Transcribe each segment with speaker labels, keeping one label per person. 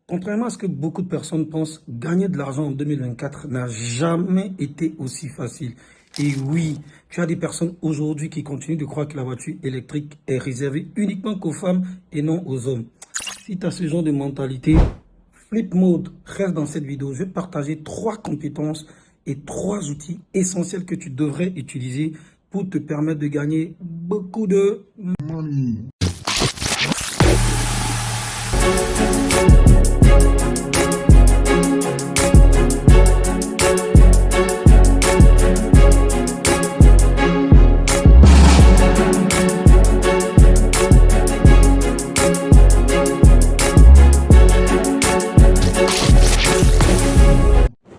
Speaker 1: Contrairement à ce que beaucoup de personnes pensent, gagner de l'argent en 2024 n'a jamais été aussi facile. Et oui, tu as des personnes aujourd'hui qui continuent de croire que la voiture électrique est réservée uniquement qu'aux femmes et non aux hommes. Si tu as ce genre de mentalité, Flip Mode, reste dans cette vidéo. Je vais te partager 3 compétences et 3 outils essentiels que tu devrais utiliser pour te permettre de gagner beaucoup de money.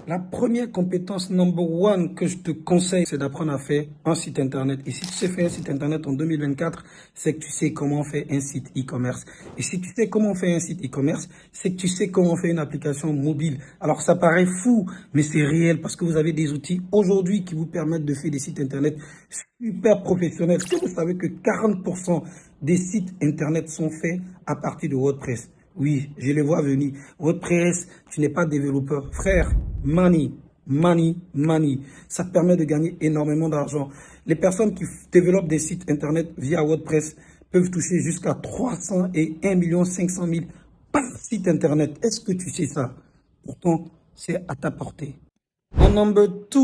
Speaker 1: La première compétence number one que je te conseille, c'est d'apprendre à faire un site internet. Et si tu sais faire un site internet en 2024, c'est que tu sais comment faire un site e-commerce. Et si tu sais comment faire un site e-commerce, c'est que tu sais comment faire une application mobile. Alors ça paraît fou, mais c'est réel parce que vous avez des outils aujourd'hui qui vous permettent de faire des sites internet super professionnels. Est-ce que vous savez que 40% des sites internet sont faits à partir de WordPress? Oui, je les vois venir. WordPress, tu n'es pas développeur. Frère, money. Ça te permet de gagner énormément d'argent. Les personnes qui développent des sites internet via WordPress peuvent toucher jusqu'à 300 et 1 500 000 par site internet. Est-ce que tu sais ça? Pourtant, c'est à ta portée. En number 2,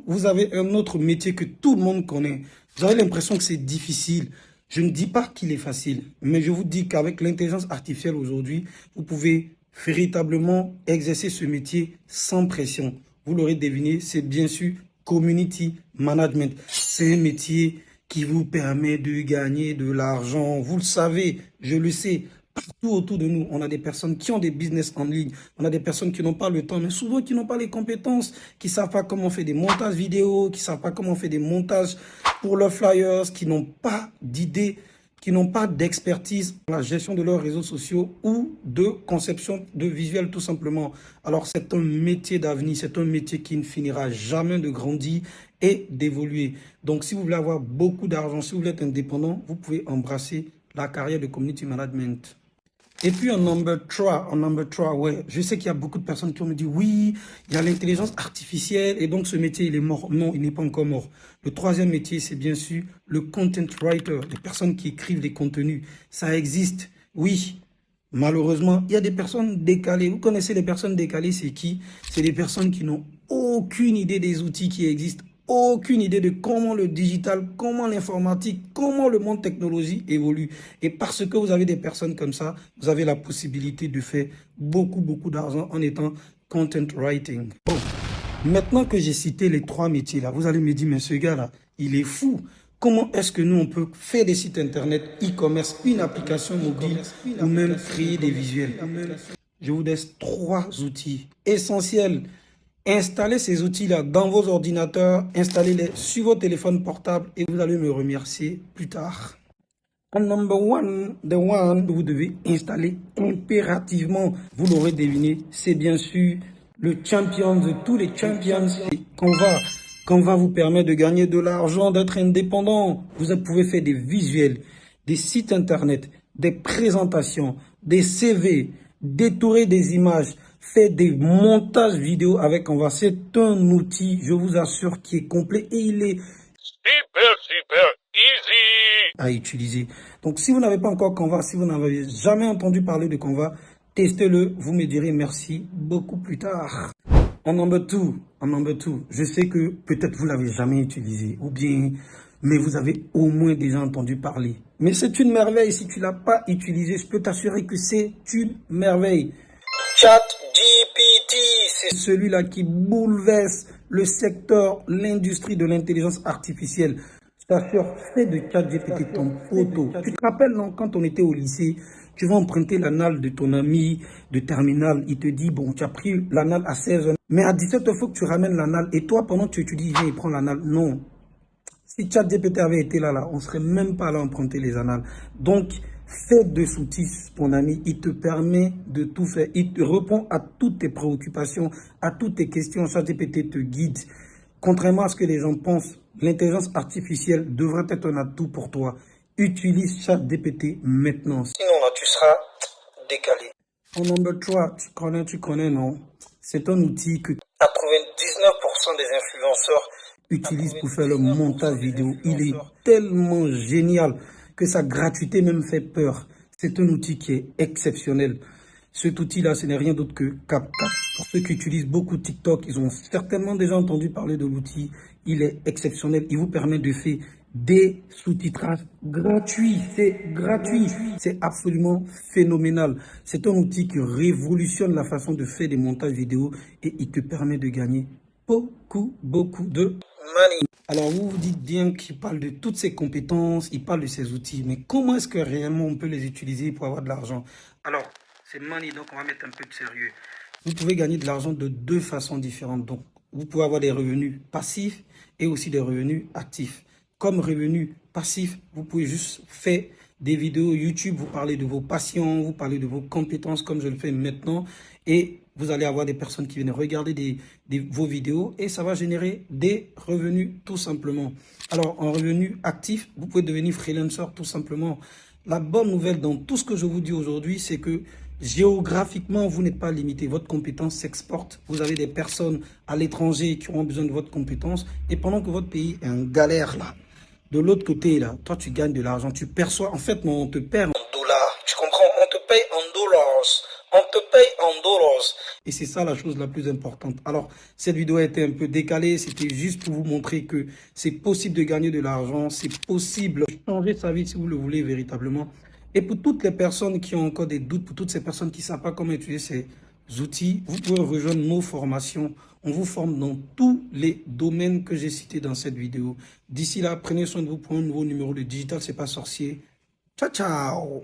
Speaker 1: vous avez un autre métier que tout le monde connaît. Vous avez l'impression que c'est difficile. Je ne dis pas qu'il est facile, mais je vous dis qu'avec l'intelligence artificielle aujourd'hui, vous pouvez véritablement exercer ce métier sans pression. Vous l'aurez deviné, c'est bien sûr Community Management. C'est un métier qui vous permet de gagner de l'argent. Vous le savez, je le sais. Partout autour de nous, on a des personnes qui ont des business en ligne. On a des personnes qui n'ont pas le temps, mais souvent qui n'ont pas les compétences, qui ne savent pas comment on fait des montages vidéo, qui ne savent pas comment on fait des montages pour leurs flyers, qui n'ont pas d'idées, qui n'ont pas d'expertise dans la gestion de leurs réseaux sociaux ou de conception de visuel tout simplement. Alors c'est un métier d'avenir, c'est un métier qui ne finira jamais de grandir et d'évoluer. Donc si vous voulez avoir beaucoup d'argent, si vous voulez être indépendant, vous pouvez embrasser la carrière de Community Management. Et puis en number 3, ouais, je sais qu'il y a beaucoup de personnes qui me dit oui, il y a l'intelligence artificielle et donc ce métier il est mort. Non, il n'est pas encore mort. Le troisième métier, c'est bien sûr le content writer, les personnes qui écrivent des contenus. Ça existe, oui. Malheureusement, il y a des personnes décalées. Vous connaissez les personnes décalées, c'est qui? C'est des personnes qui n'ont aucune idée des outils qui existent. Aucune idée de comment le digital, comment l'informatique, comment le monde technologie évolue. Et parce que vous avez des personnes comme ça, vous avez la possibilité de faire beaucoup d'argent en étant content writing. Bon, maintenant que j'ai cité les 3 métiers là, vous allez me dire, mais ce gars-là, il est fou. Comment est-ce que nous, on peut faire des sites internet, e-commerce, une application mobile ou même créer des visuels? Je vous laisse 3 outils essentiels. Installez ces outils-là dans vos ordinateurs, installez-les sur vos téléphones portables et vous allez me remercier plus tard. En number 1, vous devez installer impérativement, vous l'aurez deviné, c'est bien sûr le champion de tous les champions, Canva. Canva vous permet de gagner de l'argent, d'être indépendant. Vous pouvez faire des visuels, des sites internet, des présentations, des CV, détourer des images, faire des montages vidéo avec Canva. C'est un outil, je vous assure, qui est complet et il est super easy à utiliser. Donc, si vous n'avez pas encore Canva, si vous n'avez jamais entendu parler de Canva, testez-le, vous me direz merci beaucoup plus tard. En number 2, je sais que peut-être vous l'avez jamais utilisé ou bien, mais vous avez au moins déjà entendu parler. Mais c'est une merveille, si tu ne l'as pas utilisé, je peux t'assurer que c'est une merveille. ChatGPT, c'est celui-là qui bouleverse le secteur, l'industrie de l'intelligence artificielle. Je t'assure, fais de ChatGPT ton poteau. Tu te rappelles, non, quand on était au lycée, tu vas emprunter l'anal de ton ami de terminale. Il te dit, bon, tu as pris l'anal à 16 ans, mais à 17 heures, il faut que tu ramènes l'anal. Et toi, pendant que tu étudies, il vient et prend l'anal. Non. Si ChatGPT avait été là, on ne serait même pas là à emprunter les annales. Donc, fais de ce outil, mon ami, il te permet de tout faire. Il te répond à toutes tes préoccupations, à toutes tes questions. ChatGPT te guide. Contrairement à ce que les gens pensent, l'intelligence artificielle devrait être un atout pour toi. Utilise ChatGPT maintenant. Sinon, là, tu seras décalé. En number 3, tu connais, non? C'est un outil que 99% des influenceurs utilisent pour faire le montage vidéo. Il est tellement génial que sa gratuité même fait peur. C'est un outil qui est exceptionnel. Cet outil-là, ce n'est rien d'autre que CapCut. Pour ceux qui utilisent beaucoup TikTok, ils ont certainement déjà entendu parler de l'outil. Il est exceptionnel. Il vous permet de faire des sous-titrages gratuits. C'est gratuit. C'est absolument phénoménal. C'est un outil qui révolutionne la façon de faire des montages vidéo et il te permet de gagner beaucoup de money. Alors, vous vous dites bien qu'il parle de toutes ses compétences, il parle de ses outils, mais comment est-ce que réellement on peut les utiliser pour avoir de l'argent? Alors, c'est money, donc on va mettre un peu de sérieux. Vous pouvez gagner de l'argent de deux façons différentes. Donc, vous pouvez avoir des revenus passifs et aussi des revenus actifs. Comme revenu passif, vous pouvez juste faire des vidéos YouTube, vous parlez de vos passions, vous parlez de vos compétences comme je le fais maintenant et vous allez avoir des personnes qui viennent regarder vos vidéos et ça va générer des revenus tout simplement. Alors en revenu actif, vous pouvez devenir freelancer tout simplement. La bonne nouvelle dans tout ce que je vous dis aujourd'hui, c'est que géographiquement, vous n'êtes pas limité. Votre compétence s'exporte. Vous avez des personnes à l'étranger qui auront besoin de votre compétence. Et pendant que votre pays est en galère là, de l'autre côté là, toi tu gagnes de l'argent, tu perçois. En fait, non, on te perd en dollars. Tu comprends? On te paye en dollars. On te paye en dollars. Et c'est ça la chose la plus importante. Alors, cette vidéo a été un peu décalée. C'était juste pour vous montrer que c'est possible de gagner de l'argent. C'est possible de changer sa vie si vous le voulez véritablement. Et pour toutes les personnes qui ont encore des doutes, pour toutes ces personnes qui ne savent pas comment utiliser ces outils, vous pouvez rejoindre nos formations. On vous forme dans tous les domaines que j'ai cités dans cette vidéo. D'ici là, prenez soin de vous pour un nouveau numéro de Digital C'est pas sorcier. Ciao, ciao!